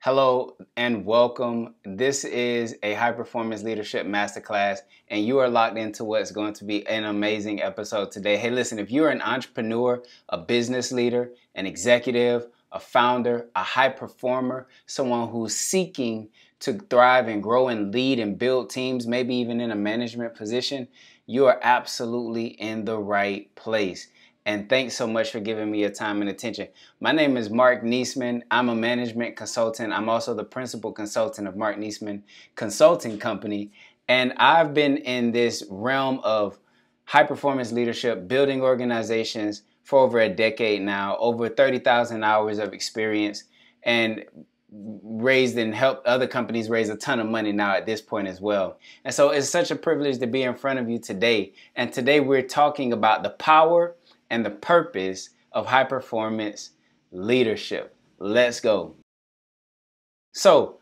Hello and welcome. This is a high performance leadership masterclass, and you are locked into what's going to be an amazing episode today. Hey, listen, if you're an entrepreneur, a business leader, an executive, a founder, a high performer, someone who's seeking to thrive and grow and lead and build teams, maybe even in a management position, you are absolutely in the right place. And thanks so much for giving me your time and attention. My name is Marq Neasman. I'm a management consultant. I'm also the principal consultant of Marq Neasman Consulting Company. And I've been in this realm of high performance leadership, building organizations for over a decade now, over 30,000 hours of experience, and raised and helped other companies raise a ton of money now at this point as well. And so it's such a privilege to be in front of you today. And today we're talking about the power and the purpose of high performance leadership. Let's go. So,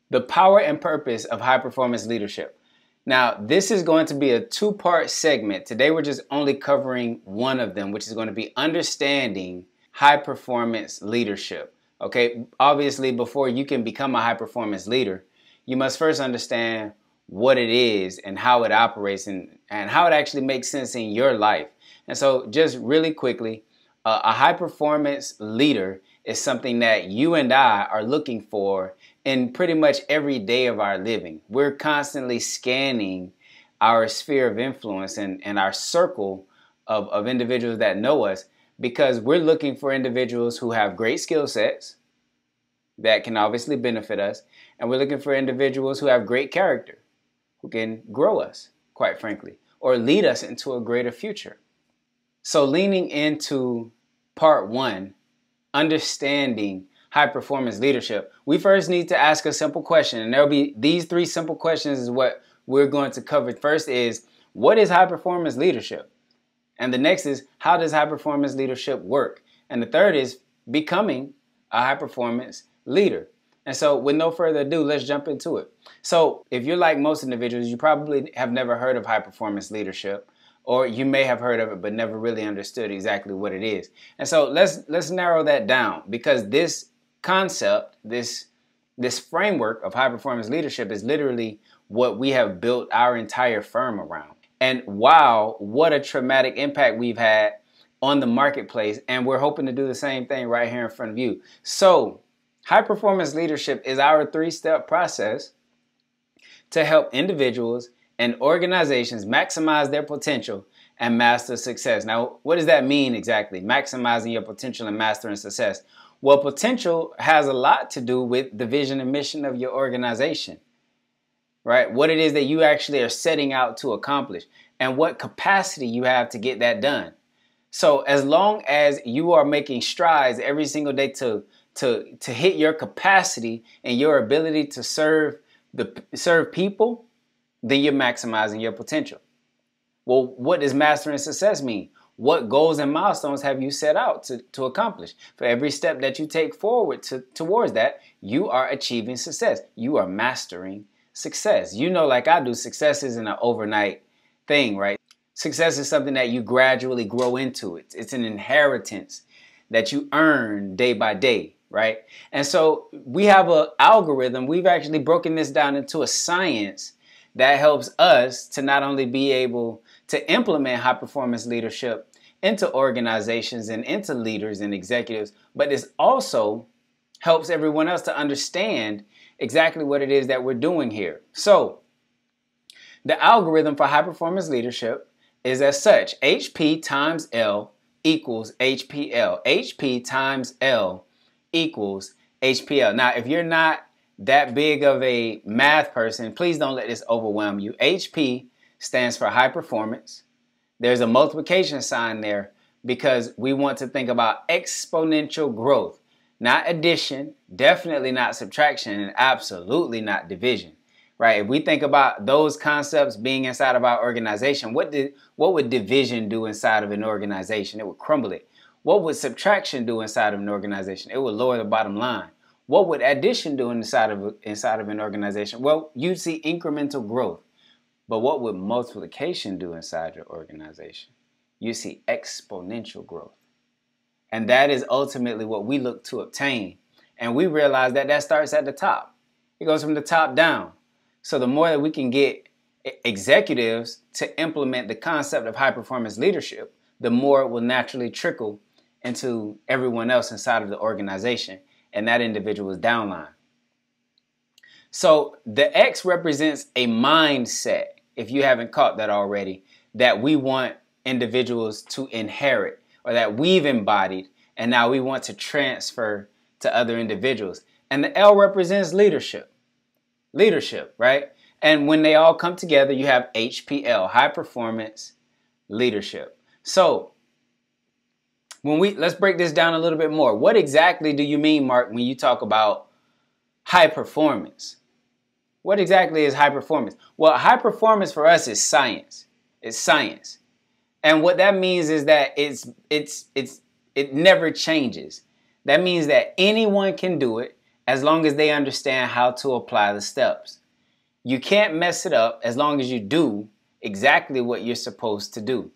the power and purpose of high performance leadership. Now, this is going to be a two-part segment. Today, we're just only covering one of them, which is going to be understanding high performance leadership. Okay, obviously, before you can become a high performance leader, you must first understand what it is and how it operates and how it actually makes sense in your life. And so just really quickly, a high performance leader is something that you and I are looking for in pretty much every day of our living. We're constantly scanning our sphere of influence and our circle of individuals that know us, because we're looking for individuals who have great skill sets that can obviously benefit us. And we're looking for individuals who have great character, who can grow us, quite frankly, or lead us into a greater future. So leaning into part one, understanding high performance leadership, we first need to ask a simple question. And there'll be these three simple questions is what we're going to cover. First is, what is high performance leadership? And the next is, how does high performance leadership work? And the third is becoming a high performance leader. And so with no further ado, let's jump into it. So if you're like most individuals, you probably have never heard of high performance leadership, or you may have heard of it but never really understood exactly what it is. And so let's narrow that down, because this concept, this framework of high performance leadership is literally what we have built our entire firm around. And wow, what a traumatic impact we've had on the marketplace, and we're hoping to do the same thing right here in front of you. So high performance leadership is our three-step process to help individuals and organizations maximize their potential and master success. Now, what does that mean exactly? Maximizing your potential and mastering success. Well, potential has a lot to do with the vision and mission of your organization, right? What it is that you actually are setting out to accomplish and what capacity you have to get that done. So as long as you are making strides every single day to hit your capacity and your ability to serve people, then you're maximizing your potential. Well, what does mastering success mean? What goals and milestones have you set out to accomplish? For every step that you take forward towards that, you are achieving success. You are mastering success. You know, like I do, success isn't an overnight thing, right? Success is something that you gradually grow into. It's an inheritance that you earn day by day, right? And so we have an algorithm. We've actually broken this down into a science that helps us to not only be able to implement high performance leadership into organizations and into leaders and executives, but this also helps everyone else to understand exactly what it is that we're doing here. So the algorithm for high performance leadership is as such: HP times L equals HPL. HP times L equals HPL. Now, if you're not that big of a math person, please don't let this overwhelm you. HP stands for high performance. There's a multiplication sign there because we want to think about exponential growth, not addition, definitely not subtraction, and absolutely not division, right? If we think about those concepts being inside of our organization, what would division do inside of an organization? It would crumble it. What would subtraction do inside of an organization? It would lower the bottom line. What would addition do inside of an organization? Well, you'd see incremental growth. But what would multiplication do inside your organization? You see exponential growth. And that is ultimately what we look to obtain. And we realize that that starts at the top. It goes from the top down. So the more that we can get executives to implement the concept of high performance leadership, the more it will naturally trickle into everyone else inside of the organization and that individual's downline. So the X represents a mindset, if you haven't caught that already, that we want individuals to inherit or that we've embodied, and now we want to transfer to other individuals. And the L represents leadership. Leadership, right? And when they all come together, you have HPL, high performance leadership. So let's break this down a little bit more. What exactly do you mean, Mark, when you talk about high performance? What exactly is high performance? Well, high performance for us is science. It's science. And what that means is that it never changes. That means that anyone can do it as long as they understand how to apply the steps. You can't mess it up as long as you do exactly what you're supposed to do,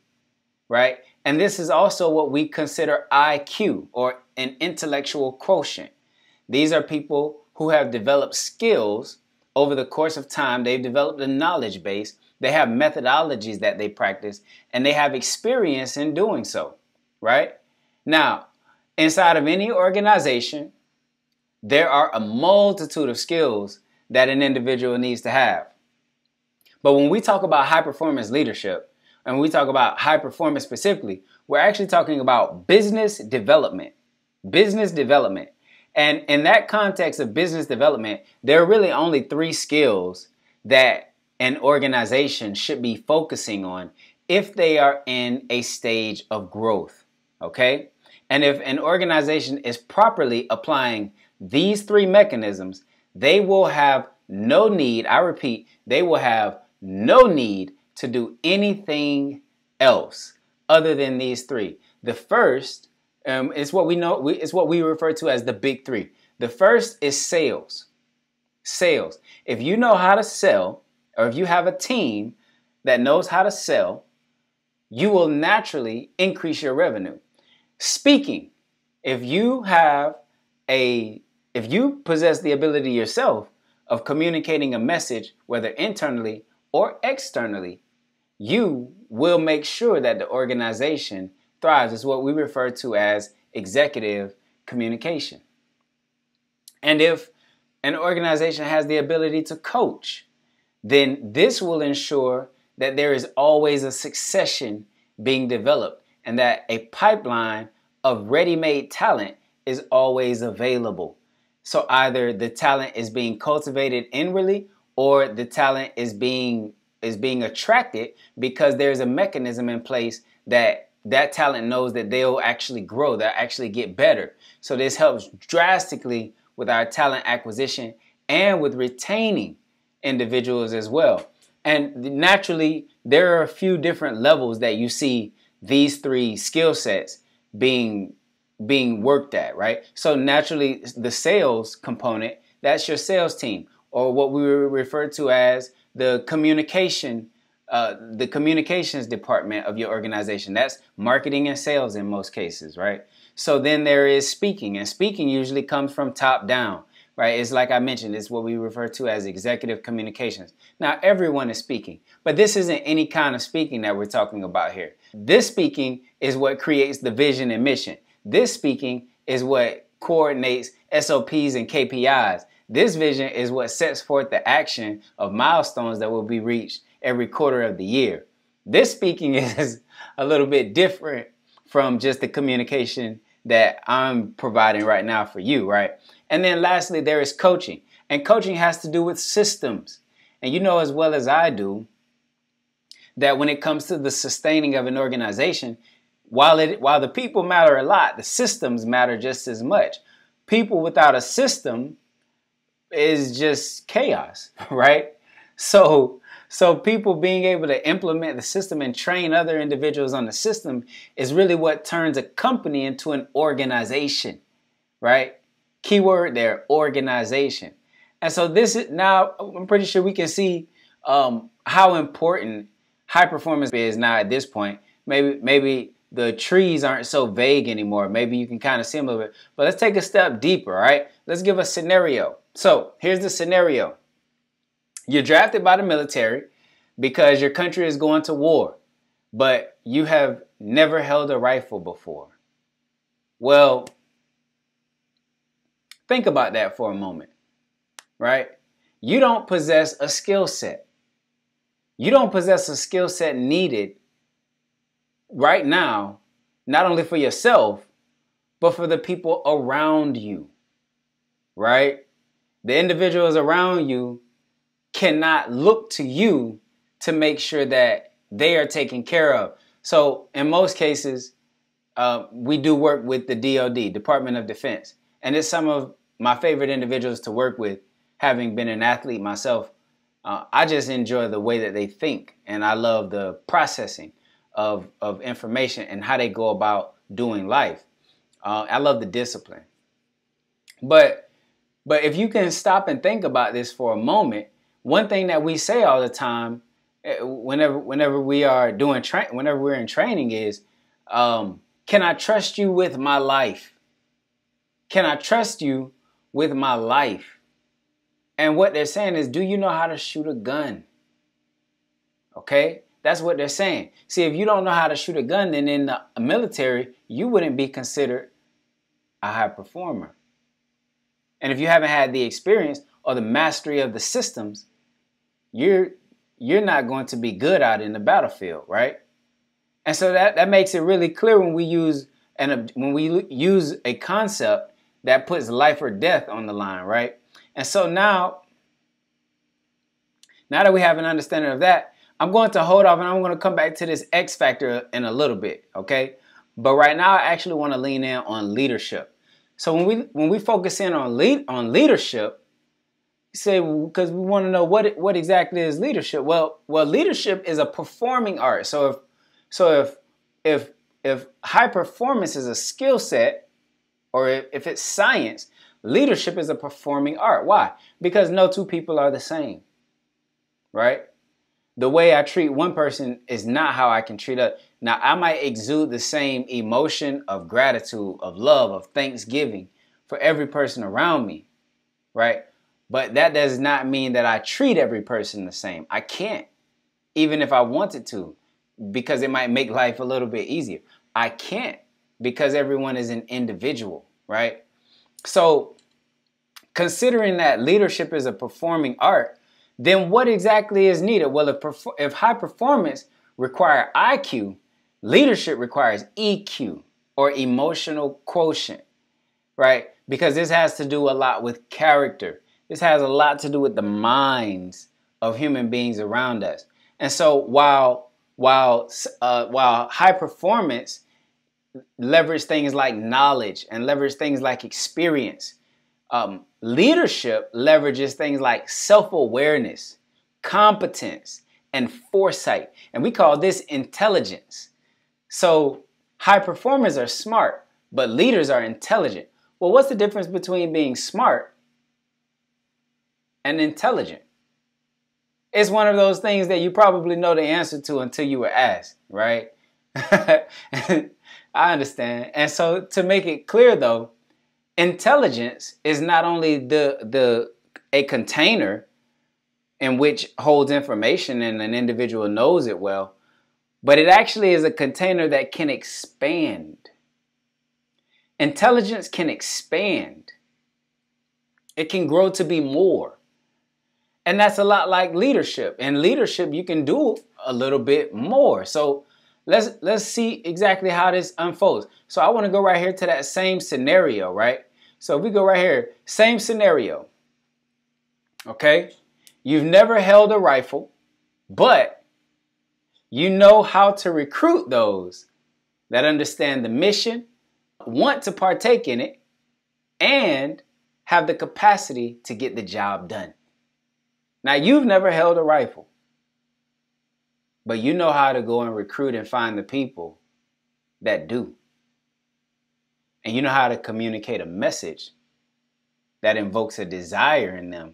right? And this is also what we consider IQ, or an intellectual quotient. These are people who have developed skills over the course of time. They've developed a knowledge base. They have methodologies that they practice, and they have experience in doing so, right? Now, inside of any organization, there are a multitude of skills that an individual needs to have. But when we talk about high performance leadership, and we talk about high performance specifically, we're actually talking about business development. Business development. And in that context of business development, there are really only 3 skills that an organization should be focusing on if they are in a stage of growth, okay? And if an organization is properly applying these 3 mechanisms, they will have no need, I repeat, they will have no need to do anything else other than these 3. The first is what we refer to as the big 3. The first is sales. Sales. If you know how to sell, or if you have a team that knows how to sell, you will naturally increase your revenue. Speaking. If you possess the ability yourself of communicating a message, whether internally or externally, you will make sure that the organization thrives. It's what we refer to as executive communication. And if an organization has the ability to coach, then this will ensure that there is always a succession being developed and that a pipeline of ready-made talent is always available. So either the talent is being cultivated inwardly, or the talent is being attracted because there's a mechanism in place that talent knows that they'll actually grow, they'll actually get better. So this helps drastically with our talent acquisition and with retaining individuals as well. And naturally, there are a few different levels that you see these 3 skill sets being worked at, right? So naturally, the sales component, that's your sales team, or what we refer to as the communications department of your organization. That's marketing and sales in most cases, right? So then there is speaking, and speaking usually comes from top down, right? It's like I mentioned, it's what we refer to as executive communications. Now, everyone is speaking, but this isn't any kind of speaking that we're talking about here. This speaking is what creates the vision and mission. This speaking is what coordinates SOPs and KPIs. This vision is what sets forth the action of milestones that will be reached every quarter of the year. This speaking is a little bit different from just the communication that I'm providing right now for you, right? And then lastly, there is coaching. And coaching has to do with systems. And you know as well as I do that when it comes to the sustaining of an organization, while the people matter a lot, the systems matter just as much. People without a system is just chaos, right? So people being able to implement the system and train other individuals on the system is really what turns a company into an organization, right? Keyword there, organization. And so this is now, I'm pretty sure we can see how important high performance is now at this point. Maybe the trees aren't so vague anymore. Maybe you can kind of see them a little bit. But let's take a step deeper, all right? Let's give a scenario. So here's the scenario. You're drafted by the military because your country is going to war, but you have never held a rifle before. Well, think about that for a moment, right? You don't possess a skill set. You don't possess a skill set needed right now, not only for yourself, but for the people around you, right? The individuals around you cannot look to you to make sure that they are taken care of. So in most cases, we do work with the DoD, Department of Defense, and it's some of my favorite individuals to work with, having been an athlete myself. I just enjoy the way that they think, and I love the processing of information and how they go about doing life. I love the discipline. But if you can stop and think about this for a moment, one thing that we say all the time, whenever we are doing whenever we're in training, is, can I trust you with my life? Can I trust you with my life? And what they're saying is, do you know how to shoot a gun? Okay, that's what they're saying. See, if you don't know how to shoot a gun, then in the military, you wouldn't be considered a high performer. And if you haven't had the experience or the mastery of the systems, you're not going to be good out in the battlefield, right? And so that makes it really clear when we use a concept that puts life or death on the line, right? And so now that we have an understanding of that, I'm going to hold off and I'm going to come back to this X factor in a little bit, okay? But right now, I actually want to lean in on leadership. So when we focus in on leadership, you say, because we want to know what exactly is leadership. Well, leadership is a performing art. So if high performance is a skill set, or if it's science, leadership is a performing art. Why? Because no two people are the same, right? The way I treat one person is not how I can treat others. Now, I might exude the same emotion of gratitude, of love, of thanksgiving for every person around me, right? But that does not mean that I treat every person the same. I can't, even if I wanted to, because it might make life a little bit easier. I can't, because everyone is an individual, right? So considering that leadership is a performing art, then what exactly is needed? Well, if high performance require IQ, leadership requires EQ, or emotional quotient, right? Because this has to do a lot with character. This has a lot to do with the minds of human beings around us. And so while high performance leverage things like knowledge and leverage things like experience, leadership leverages things like self-awareness, competence, and foresight. And we call this intelligence. So high performers are smart, but leaders are intelligent. Well, what's the difference between being smart and intelligent? It's one of those things that you probably know the answer to until you were asked, right? I understand. And so to make it clear though, intelligence is not only a container in which holds information and an individual knows it well, but it actually is a container that can expand. Intelligence can expand. It can grow to be more. And that's a lot like leadership. In leadership, you can do a little bit more. So let's see exactly how this unfolds. So I want to go right here to that same scenario, right? So if we go right here, same scenario. Okay? You've never held a rifle, but you know how to recruit those that understand the mission, want to partake in it, and have the capacity to get the job done. Now, you've never held a rifle, but you know how to go and recruit and find the people that do. And you know how to communicate a message that invokes a desire in them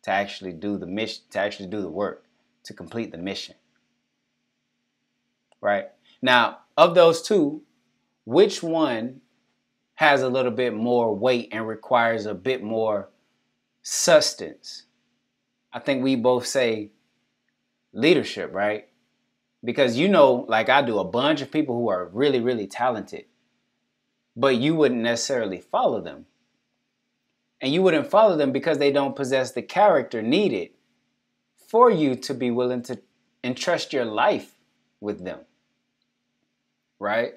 to actually do the mission, to actually do the work, to complete the mission. Right? Now, Of those two, which one has a little bit more weight and requires a bit more substance? I think we both say leadership, right? Because you know, like I do, a bunch of people who are really, really talented, but you wouldn't necessarily follow them. And you wouldn't follow them because they don't possess the character needed for you to be willing to entrust your life with them. Right?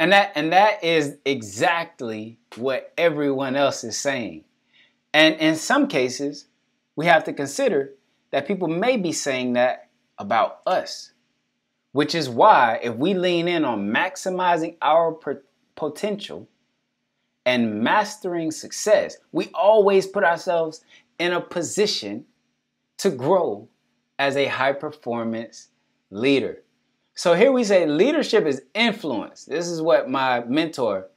And that is exactly what everyone else is saying. And in some cases, we have to consider that people may be saying that about us, which is why if we lean in on maximizing our potential and mastering success, we always put ourselves in a position to grow as a high performance leader. So here we say leadership is influence. This is what my mentor,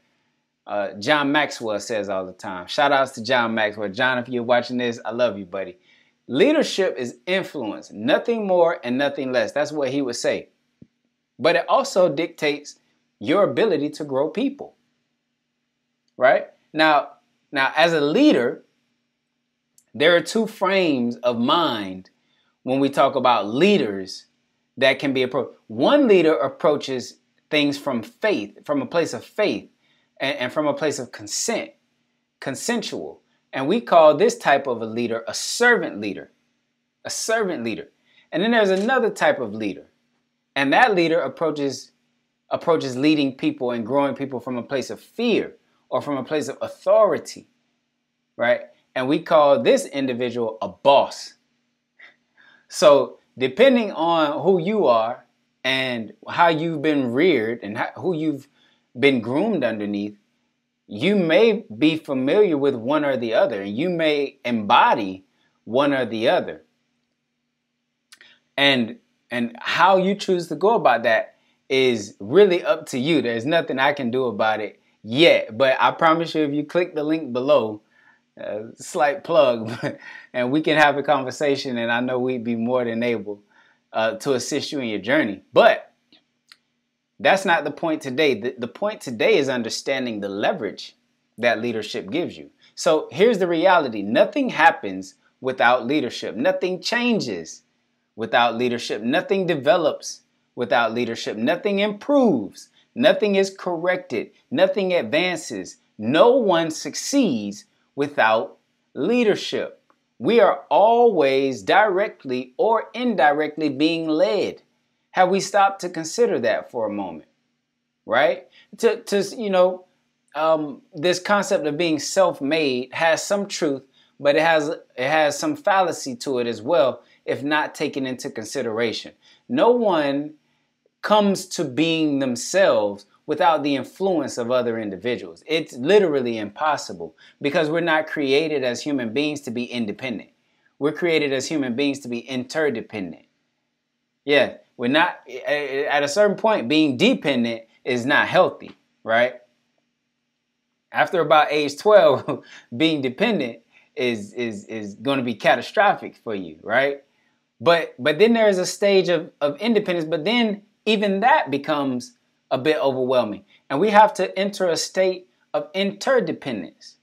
John Maxwell, says all the time. Shout outs to John Maxwell. John, if you're watching this, I love you, buddy. Leadership is influence, nothing more and nothing less. That's what he would say. But it also dictates your ability to grow people. Right? Now, as a leader, there are two frames of mind when we talk about leaders that can be approached. One leader approaches things from faith, from a place of faith, and from a place of consent, consensual. And we call this type of a leader a servant leader, a servant leader. And then there's another type of leader, and that leader approaches leading people and growing people from a place of fear or from a place of authority, right? And we call this individual a boss. So depending on who you are and how you've been reared and who you've been groomed underneath, you may be familiar with one or the other. You may embody one or the other. And how you choose to go about that is really up to you. There's nothing I can do about it yet. But I promise you, if you click the link below, slight plug, and we can have a conversation, and I know we'd be more than able to assist you in your journey. But that's not the point today. The point today is understanding the leverage that leadership gives you. So here's the reality. Nothing happens without leadership. Nothing changes without leadership. Nothing develops without leadership. Nothing improves. Nothing is corrected. Nothing advances. No one succeeds without leadership. We are always directly or indirectly being led. Have we stopped to consider that for a moment? Right? This concept of being self-made has some truth, but it has some fallacy to it as well, if not taken into consideration. No one comes to being themselves without the influence of other individuals. It's literally impossible because we're not created as human beings to be independent. We're created as human beings to be interdependent. Yeah, we're not, at a certain point, being dependent is not healthy, right? After about age 12, being dependent is going to be catastrophic for you, right? But then there's a stage of independence, but then even that becomes a bit overwhelming. And we have to enter a state of interdependence.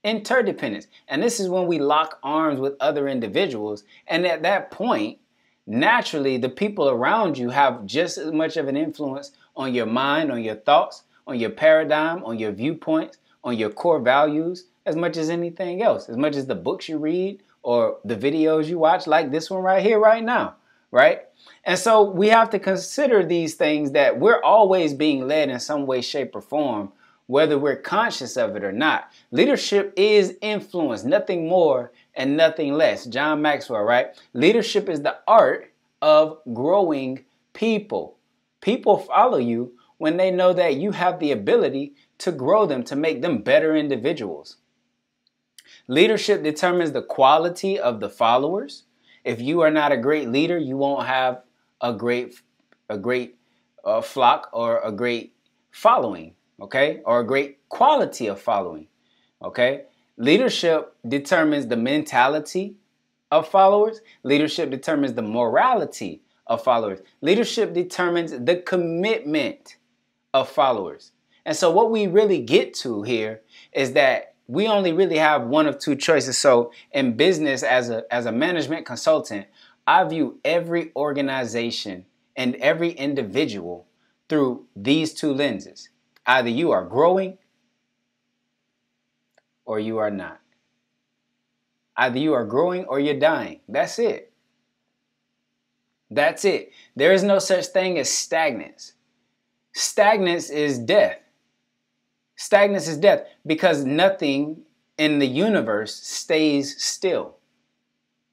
Interdependence. And this is when we lock arms with other individuals. And at that point, naturally, the people around you have just as much of an influence on your mind, on your thoughts, on your paradigm, on your viewpoints, on your core values, as much as anything else, as much as the books you read or the videos you watch, like this one right here, right now, right? And so we have to consider these things, that we're always being led in some way, shape, or form, whether we're conscious of it or not. Leadership is influence, nothing more and nothing less. John Maxwell, right? Leadership is the art of growing people. People follow you when they know that you have the ability to grow them, to make them better individuals. Leadership determines the quality of the followers. If you are not a great leader, you won't have a great flock or a great following, okay? Or a great quality of following, okay? Leadership determines the mentality of followers. Leadership determines the morality of followers. Leadership determines the commitment of followers. And so what we really get to here is that we only really have one of two choices. So in business, as a management consultant, I view every organization and every individual through these two lenses. Either you are growing or you are not. Either you are growing or you're dying. That's it. That's it. There is no such thing as stagnance. Stagnance is death. Stagnance is death because nothing in the universe stays still.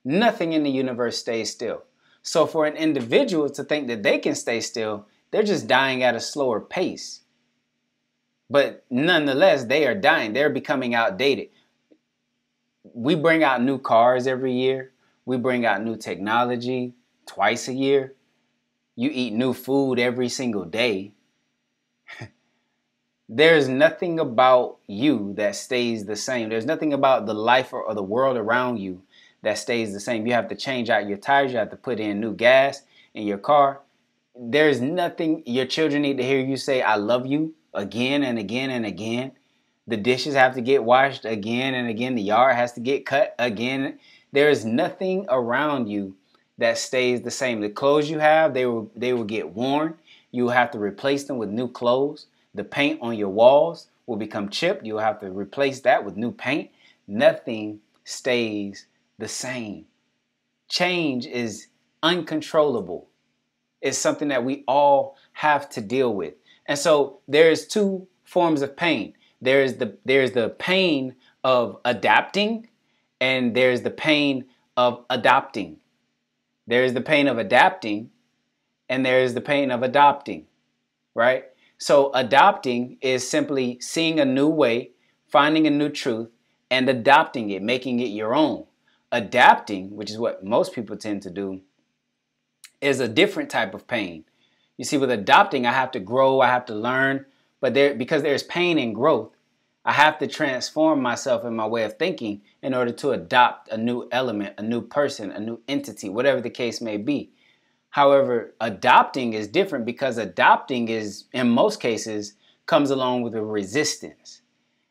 Nothing in the universe stays still. So for an individual to think that they can stay still, they're just dying at a slower pace. But nonetheless, they are dying. They're becoming outdated. We bring out new cars every year. We bring out new technology twice a year. You eat new food every single day. There's nothing about you that stays the same. There's nothing about the life or the world around you that stays the same. You have to change out your tires. You have to put in new gas in your car. There's nothing. Your children need to hear you say, I love you again and again and again. The dishes have to get washed again and again. The yard has to get cut again. There is nothing around you that stays the same. The clothes you have, they will get worn. You will have to replace them with new clothes. The paint on your walls will become chipped. You'll have to replace that with new paint. Nothing stays the same. Change is uncontrollable. It's something that we all have to deal with. And so there's two forms of pain. There's the pain of adapting, and there's the pain of adopting. There's the pain of adapting, and there's the pain of adopting, right? So adopting is simply seeing a new way, finding a new truth, and adopting it, making it your own. Adapting, which is what most people tend to do, is a different type of pain. You see, with adopting, I have to grow, I have to learn, but because there's pain in growth, I have to transform myself in my way of thinking in order to adopt a new element, a new person, a new entity, whatever the case may be. However, adopting is different because adopting is, in most cases, comes along with a resistance.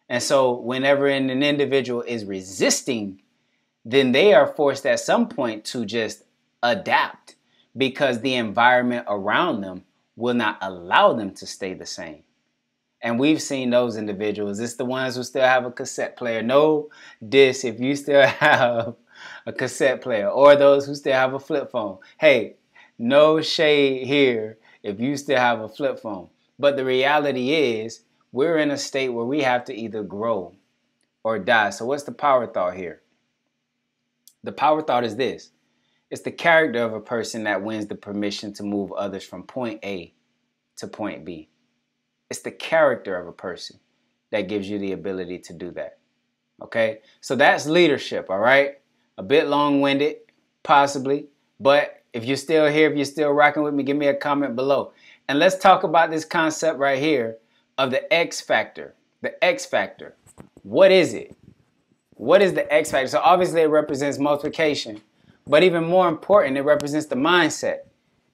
And so whenever an individual is resisting, then they are forced at some point to just adapt because the environment around them will not allow them to stay the same. And we've seen those individuals. It's the ones who still have a cassette player. No diss if you still have a cassette player, or those who still have a flip phone. Hey, no shade here if you still have a flip phone. But the reality is we're in a state where we have to either grow or die. So what's the power thought here? The power thought is this. It's the character of a person that wins the permission to move others from point A to point B. It's the character of a person that gives you the ability to do that. Okay? So that's leadership, all right? A bit long-winded, possibly. But if you're still here, if you're still rocking with me, give me a comment below. And let's talk about this concept right here of the X factor. The X factor. What is it? What is the X factor? So obviously it represents multiplication. But even more important, it represents the mindset.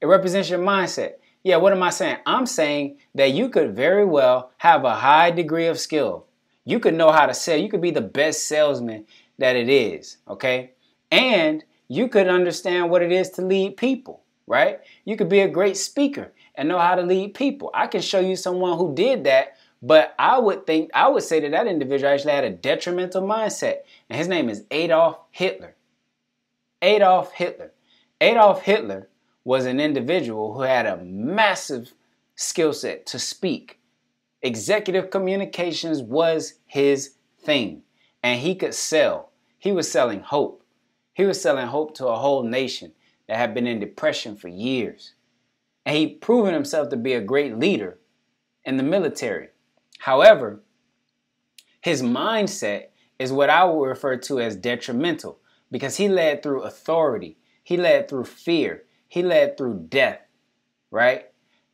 It represents your mindset. Yeah, what am I saying? I'm saying that you could very well have a high degree of skill. You could know how to sell. You could be the best salesman that it is, okay? And you could understand what it is to lead people, right? You could be a great speaker and know how to lead people. I can show you someone who did that, but I would say that that individual actually had a detrimental mindset. And his name is Adolf Hitler. Adolf Hitler. Adolf Hitler was an individual who had a massive skill set to speak. Executive communications was his thing, and he could sell. He was selling hope. He was selling hope to a whole nation that had been in depression for years. And he proven himself to be a great leader in the military. However, his mindset is what I would refer to as detrimental because he led through authority. He led through fear. He led through death, right?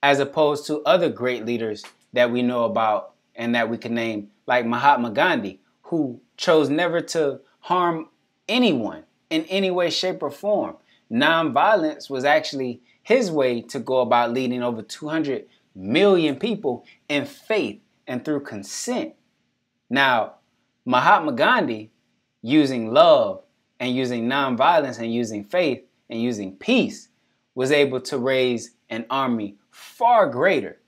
As opposed to other great leaders that we know about and that we can name, like Mahatma Gandhi, who chose never to harm anyone in any way, shape, or form. Nonviolence was actually his way to go about leading over 200 million people in faith and through consent. Now, Mahatma Gandhi, using love and using nonviolence and using faith and using peace, was able to raise an army far greater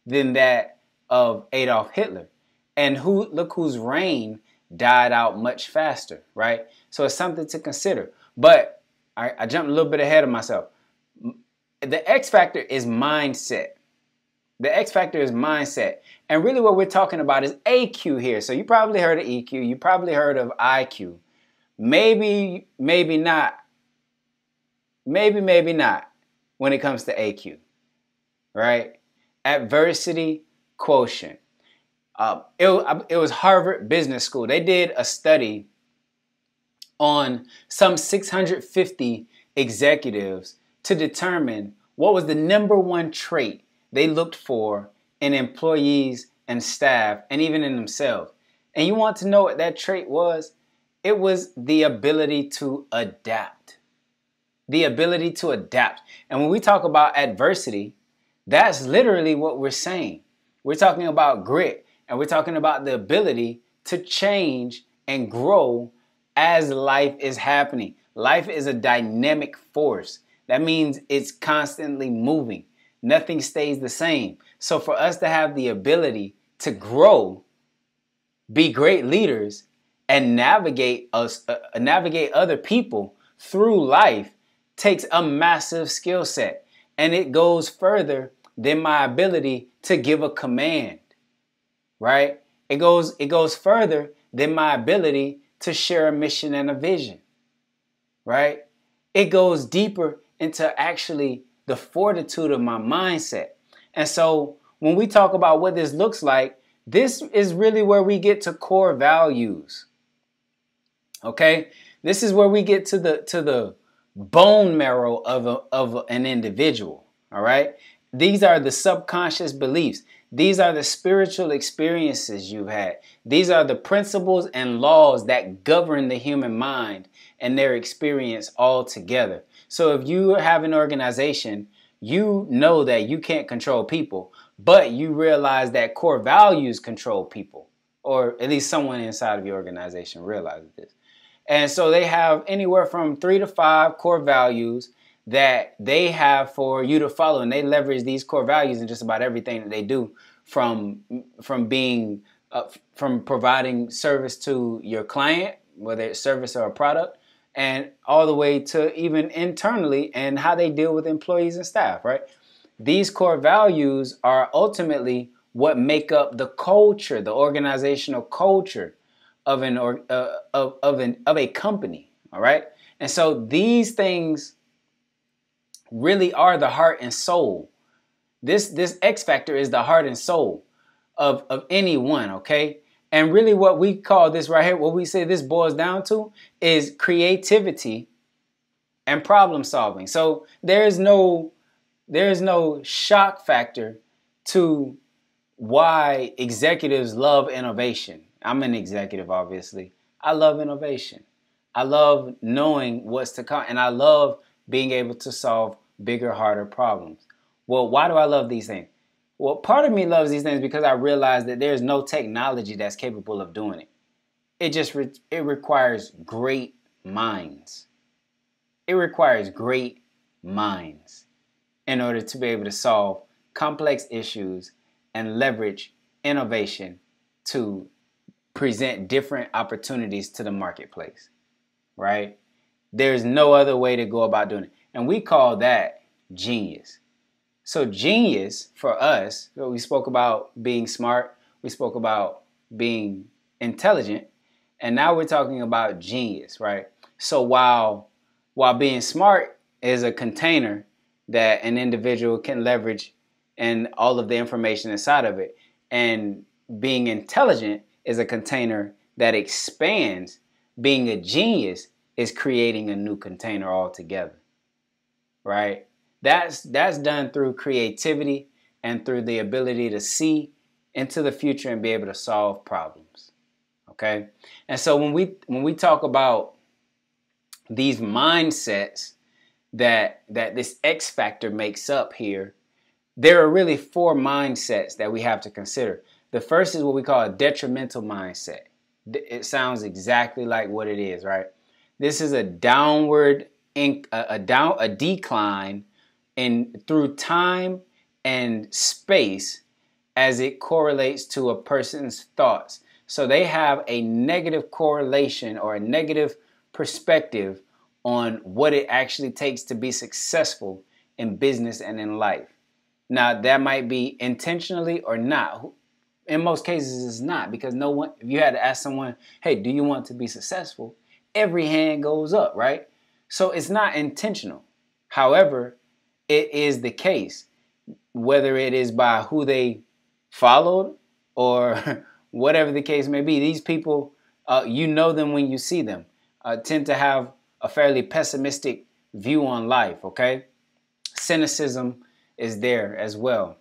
than that of Adolf Hitler. And look whose reign died out much faster, right? So it's something to consider. But I jumped a little bit ahead of myself. The X factor is mindset. The X factor is mindset. And really what we're talking about is AQ here. So you probably heard of EQ. You probably heard of IQ. Maybe not. Maybe not when it comes to AQ, right? Adversity quotient. It was Harvard Business School. They did a study on some 650 executives to determine what was the number one trait they looked for in employees and staff and even in themselves. And you want to know what that trait was? It was the ability to adapt. The ability to adapt. And when we talk about adversity, that's literally what we're saying. We're talking about grit, and we're talking about the ability to change and grow as life is happening. Life is a dynamic force. That means it's constantly moving. Nothing stays the same. So for us to have the ability to grow, be great leaders, and navigate other people through life takes a massive skill set. And it goes further than my ability to give a command, right? It goes further than my ability to share a mission and a vision, right? It goes deeper into actually the fortitude of my mindset. And so when we talk about what this looks like, this is really where we get to core values. Okay? This is where we get to the bone marrow of an individual. All right? These are the subconscious beliefs. These are the spiritual experiences you've had. These are the principles and laws that govern the human mind and their experience all together. So if you have an organization, you know that you can't control people, but you realize that core values control people, or at least someone inside of your organization realizes this. And so they have anywhere from 3 to 5 core values that they have for you to follow. And they leverage these core values in just about everything that they do, from providing service to your client, whether it's service or a product, and all the way to even internally and how they deal with employees and staff, right? These core values are ultimately what make up the culture, the organizational culture of a company, all right? And so these things really are the heart and soul. This X factor is the heart and soul of anyone, okay? And really what we call this right here, what we say this boils down to, is creativity and problem solving. So there is no shock factor to why executives love innovation. I'm an executive, obviously. I love innovation. I love knowing what's to come, and I love being able to solve bigger, harder problems. Well, why do I love these things? Well, part of me loves these things because I realize that there's no technology that's capable of doing it. It requires great minds. It requires great minds in order to be able to solve complex issues and leverage innovation to present different opportunities to the marketplace, right? There's no other way to go about doing it. And we call that genius. So genius for us, we spoke about being smart, we spoke about being intelligent, and now we're talking about genius, right? So while being smart is a container that an individual can leverage and all of the information inside of it, and being intelligent is a container that expands, being a genius is creating a new container altogether, right? That's done through creativity and through the ability to see into the future and be able to solve problems. Okay? And so when we talk about these mindsets that this X factor makes up here, there are really four mindsets that we have to consider. The first is what we call a detrimental mindset. It sounds exactly like what it is, right? This is a downward, a decline in through time and space as it correlates to a person's thoughts. So they have a negative correlation or a negative perspective on what it actually takes to be successful in business and in life. Now, that might be intentionally or not. In most cases, it's not, because no one, if you had to ask someone, hey, do you want to be successful? Every hand goes up, right? So it's not intentional. However, it is the case, whether it is by who they followed or whatever the case may be. These people, you know them when you see them, tend to have a fairly pessimistic view on life, okay? Cynicism is there as well.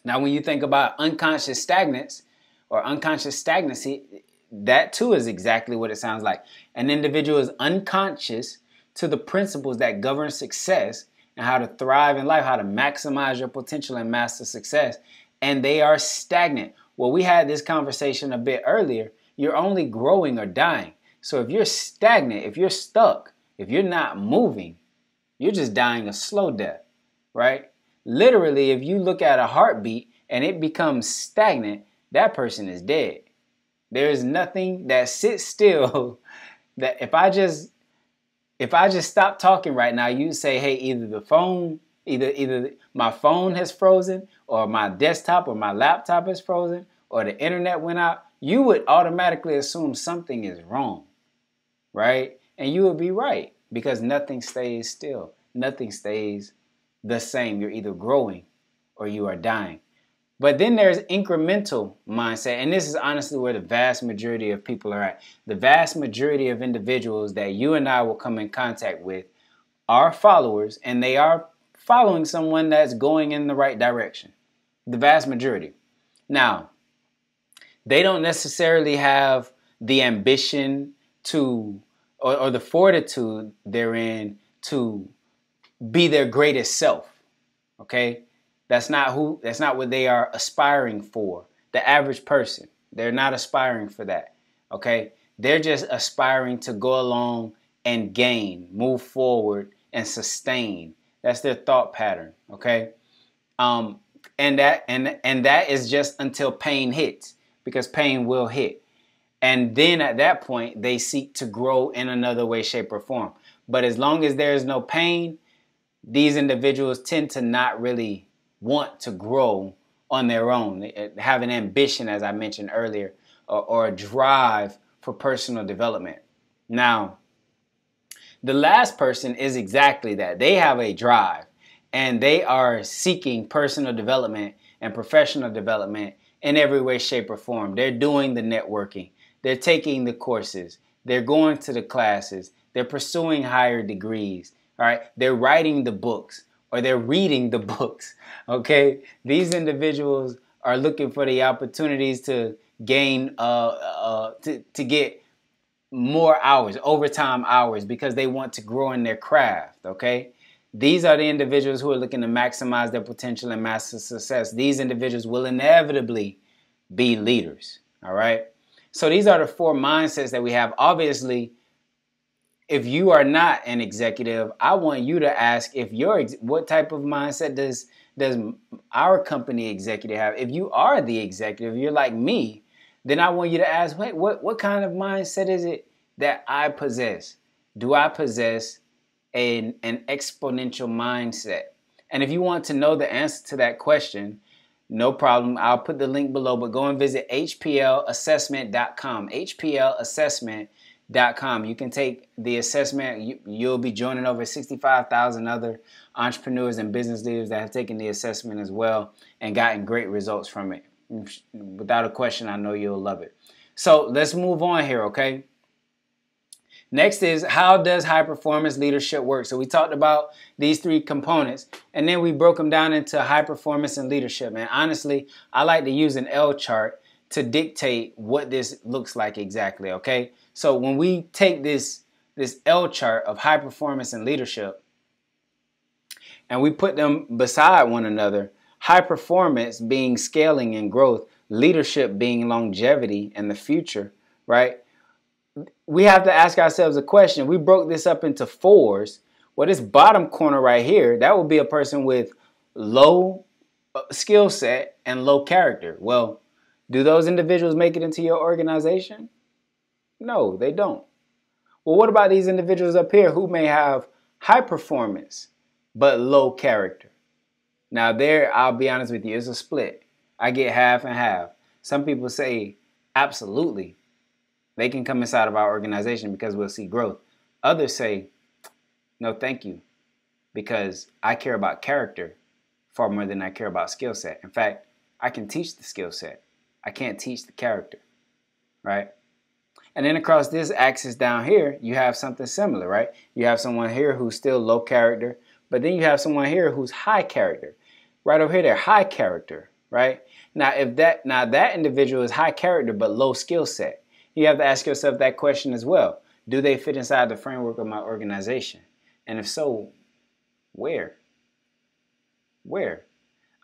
Now, when you think about unconscious stagnance or unconscious stagnancy, that too is exactly what it sounds like. An individual is unconscious to the principles that govern success and how to thrive in life, how to maximize your potential and master success. And they are stagnant. Well, we had this conversation a bit earlier. You're only growing or dying. So if you're stagnant, if you're stuck, if you're not moving, you're just dying a slow death, right? Literally, if you look at a heartbeat and it becomes stagnant, that person is dead. There is nothing that sits still that if I just stop talking right now, you say, hey, either my phone has frozen or my desktop or my laptop is frozen or the internet went out, you would automatically assume something is wrong, right? And you would be right, because nothing stays still. Nothing stays the same. You're either growing or you are dying. But then there's incremental mindset, and this is honestly where the vast majority of people are at. The vast majority of individuals that you and I will come in contact with are followers, and they are following someone that's going in the right direction. The vast majority. Now, they don't necessarily have the ambition to, or the fortitude therein to be their greatest self. Okay? That's not what they are aspiring for. The average person, they're not aspiring for that. Okay? They're just aspiring to go along and gain, move forward, and sustain. That's their thought pattern. Okay? And that is just until pain hits, because pain will hit. And then at that point, they seek to grow in another way, shape, or form. But as long as there is no pain, these individuals tend to not really want to grow on their own. They have an ambition, as I mentioned earlier, or a drive for personal development. Now, the last person is exactly that. They have a drive, and they are seeking personal development and professional development in every way, shape, or form. They're doing the networking. They're taking the courses. They're going to the classes. They're pursuing higher degrees. All right. They're writing the books, or they're reading the books. Okay. These individuals are looking for the opportunities to gain, to get more hours, overtime hours, because they want to grow in their craft. Okay. These are the individuals who are looking to maximize their potential and master success. These individuals will inevitably be leaders. All right. So these are the four mindsets that we have. Obviously, if you are not an executive, I want you to ask what type of mindset does our company executive have? If you are the executive, you're like me, then I want you to ask, wait, what kind of mindset is it that I possess? Do I possess an exponential mindset? And if you want to know the answer to that question, no problem. I'll put the link below, but go and visit hplassessment.com. hplassessment.com. You can take the assessment. You'll be joining over 65,000 other entrepreneurs and business leaders that have taken the assessment as well and gotten great results from it. Without a question, I know you'll love it. So let's move on here, okay? Next is, how does high performance leadership work? So we talked about these three components, and then we broke them down into high performance and leadership. And honestly, I like to use an L chart to dictate what this looks like exactly, okay? So when we take this L chart of high performance and leadership, and we put them beside one another, high performance being scaling and growth, leadership being longevity and the future, right? We have to ask ourselves a question. We broke this up into fours. Well, this bottom corner right here, that would be a person with low skill set and low character. Well, do those individuals make it into your organization? No, they don't. Well, what about these individuals up here who may have high performance but low character? Now there, I'll be honest with you, it's a split. I get half and half. Some people say, absolutely, they can come inside of our organization because we'll see growth. Others say, no, thank you, because I care about character far more than I care about skill set. In fact, I can teach the skill set. I can't teach the character, right? And then across this axis down here, you have something similar, right? You have someone here who's still low character, but then you have someone here who's high character. Right over here, they're high character, right? Now, if that individual is high character but low skill set, you have to ask yourself that question as well. Do they fit inside the framework of my organization? And if so, where? Where?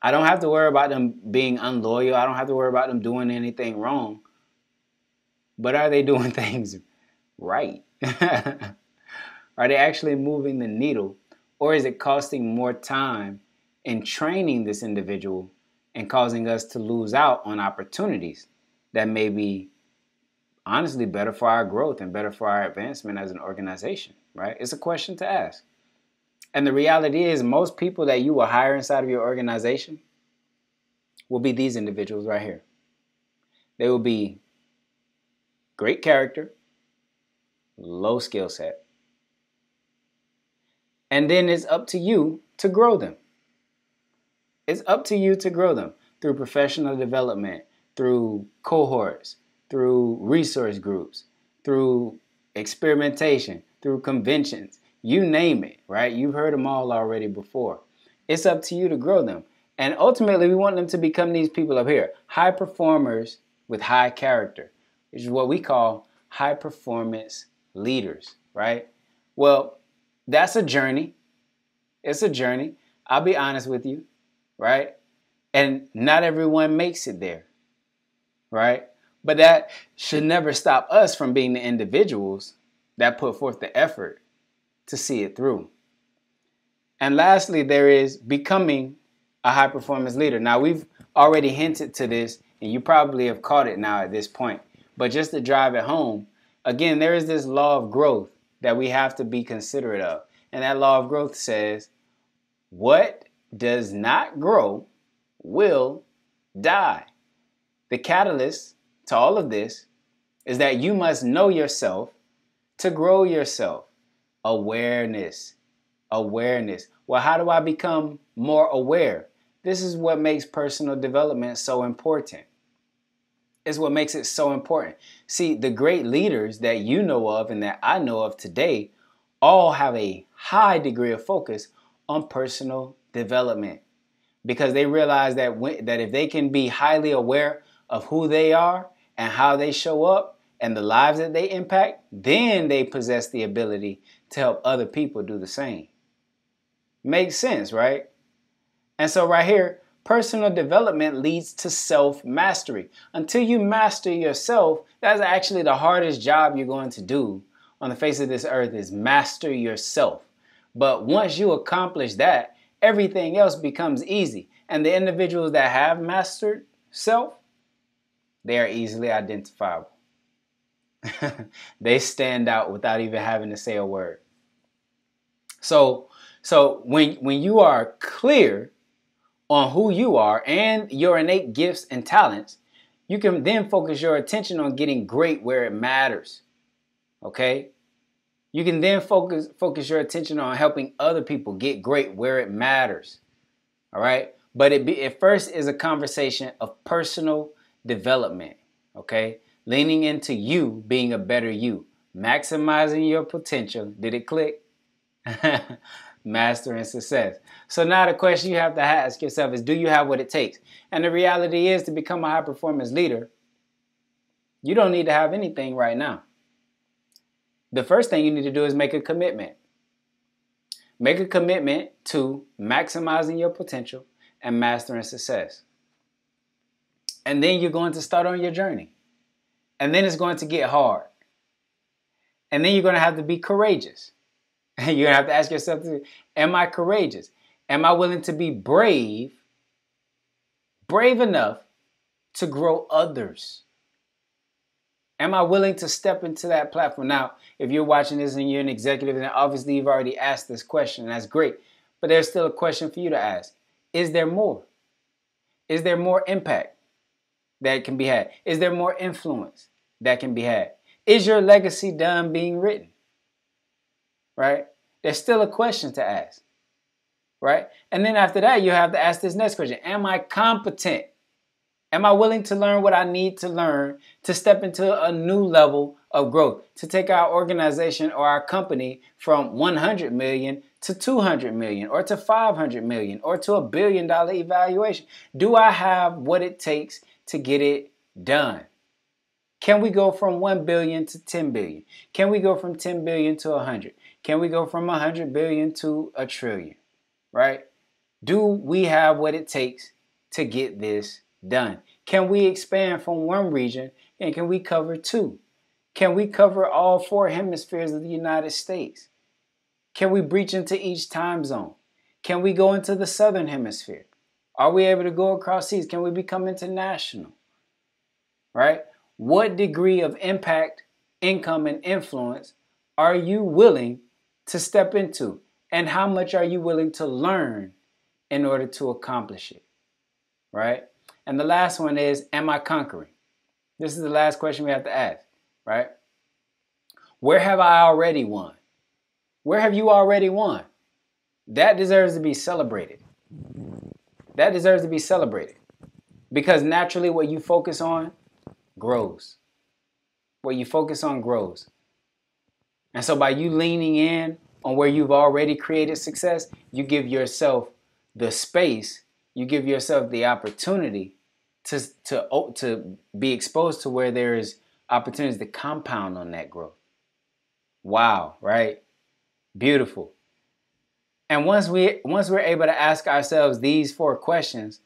I don't have to worry about them being unloyal. I don't have to worry about them doing anything wrong. But are they doing things right? Are they actually moving the needle? Or is it costing more time in training this individual and causing us to lose out on opportunities that may be honestly better for our growth and better for our advancement as an organization, right? It's a question to ask. And the reality is most people that you will hire inside of your organization will be these individuals right here. They will be great character, low skill set. And then it's up to you to grow them. It's up to you to grow them through professional development, through cohorts, through resource groups, through experimentation, through conventions, you name it, right? You've heard them all already before. It's up to you to grow them. And ultimately, we want them to become these people up here, high performers with high character, which is what we call high performance leaders, right? Well, that's a journey. It's a journey. I'll be honest with you, right? And not everyone makes it there, right? But that should never stop us from being the individuals that put forth the effort to see it through. And lastly, there is becoming a high performance leader. Now, we've already hinted to this, and you probably have caught it now at this point. But just to drive it home, again, there is this law of growth that we have to be considerate of. And that law of growth says, what does not grow will die. The catalyst to all of this is that you must know yourself to grow yourself. Awareness. Awareness. Well, how do I become more aware? This is what makes personal development so important. It's what makes it so important. See, the great leaders that you know of and that I know of today all have a high degree of focus on personal development because they realize that that if they can be highly aware of who they are and how they show up and the lives that they impact, then they possess the ability to help other people do the same. Makes sense, right? And so right here, personal development leads to self-mastery. Until you master yourself, that's actually the hardest job you're going to do on the face of this earth is master yourself. But once you accomplish that, everything else becomes easy. And the individuals that have mastered self, they are easily identifiable. They stand out without even having to say a word. So when you are clear on who you are and your innate gifts and talents, you can then focus your attention on getting great where it matters. Okay? You can then focus your attention on helping other people get great where it matters. All right? But it first is a conversation of personal development. Okay? Leaning into you being a better you. Maximizing your potential. Did it click? Mastering success. So now the question you have to ask yourself is, do you have what it takes? And the reality is, to become a high performance leader, you don't need to have anything right now. The first thing you need to do is make a commitment. Make a commitment to maximizing your potential and mastering success. And then you're going to start on your journey. And then it's going to get hard. And then you're going to have to be courageous. You're going to have to ask yourself, am I courageous? Am I willing to be brave enough to grow others? Am I willing to step into that platform? Now, if you're watching this and you're an executive, then obviously you've already asked this question, and that's great. But there's still a question for you to ask. Is there more? Is there more impact that can be had? Is there more influence that can be had? Is your legacy done being written? Right? There's still a question to ask. Right? And then after that, you have to ask this next question. Am I competent? Am I willing to learn what I need to learn to step into a new level of growth, to take our organization or our company from 100 million to 200 million or to 500 million or to $1 billion evaluation? Do I have what it takes to get it done? Can we go from 1 billion to 10 billion? Can we go from 10 billion to 100? Can we go from 100 billion to a trillion? Right? Do we have what it takes to get this done? Can we expand from one region and can we cover 2? Can we cover all 4 hemispheres of the United States? Can we breach into each time zone? Can we go into the southern hemisphere? Are we able to go across seas? Can we become international? Right? What degree of impact, income, and influence are you willing to step into? And how much are you willing to learn in order to accomplish it? Right? And the last one is, am I conquering? This is the last question we have to ask, right? Where have I already won? Where have you already won? That deserves to be celebrated. That deserves to be celebrated. Because naturally what you focus on grows. What you focus on grows. And so by you leaning in on where you've already created success, you give yourself the space, you give yourself the opportunity to be exposed to where there is opportunities to compound on that growth. Wow, right? Beautiful. And once we're able to ask ourselves these 4 questions,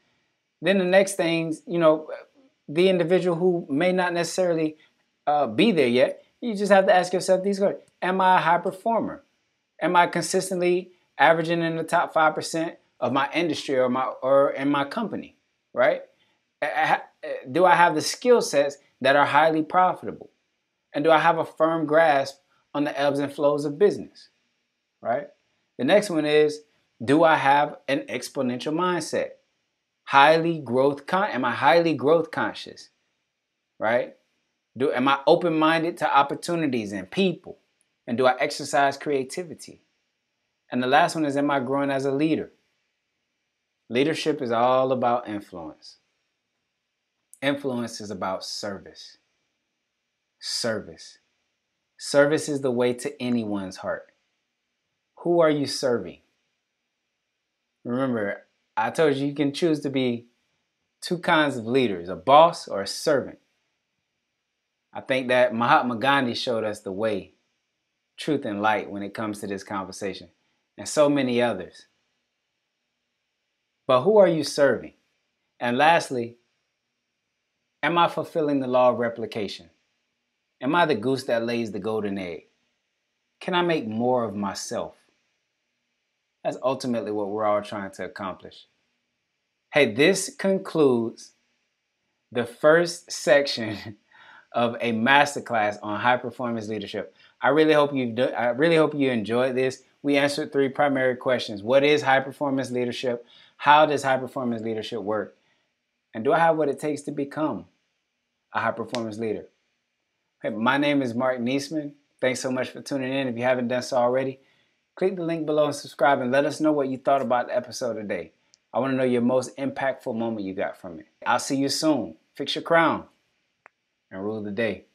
then the next things, the individual who may not necessarily be there yet, you just have to ask yourself these questions. Am I a high performer? Am I consistently averaging in the top 5% of my industry or in my company, right? Do I have the skill sets that are highly profitable? And do I have a firm grasp on the ebbs and flows of business, right? The next one is, do I have an exponential mindset? Am I highly growth conscious, right? Am I open-minded to opportunities and people? And do I exercise creativity? And the last one is, am I growing as a leader? Leadership is all about influence. Influence is about service. Service. Service is the way to anyone's heart. Who are you serving? Remember, I told you can choose to be 2 kinds of leaders, a boss or a servant. I think that Mahatma Gandhi showed us the way, truth and light when it comes to this conversation, and so many others. But who are you serving? And lastly, am I fulfilling the law of replication? Am I the goose that lays the golden egg? Can I make more of myself? That's ultimately what we're all trying to accomplish. Hey, this concludes the first section of a masterclass on high performance leadership. I really hope you enjoyed this. We answered 3 primary questions. What is high performance leadership? How does high performance leadership work? And do I have what it takes to become a high performance leader? Hey, my name is Marq Neasman. Thanks so much for tuning in. If you haven't done so already, click the link below and subscribe and let us know what you thought about the episode today. I want to know your most impactful moment you got from it. I'll see you soon. Fix your crown and rule the day.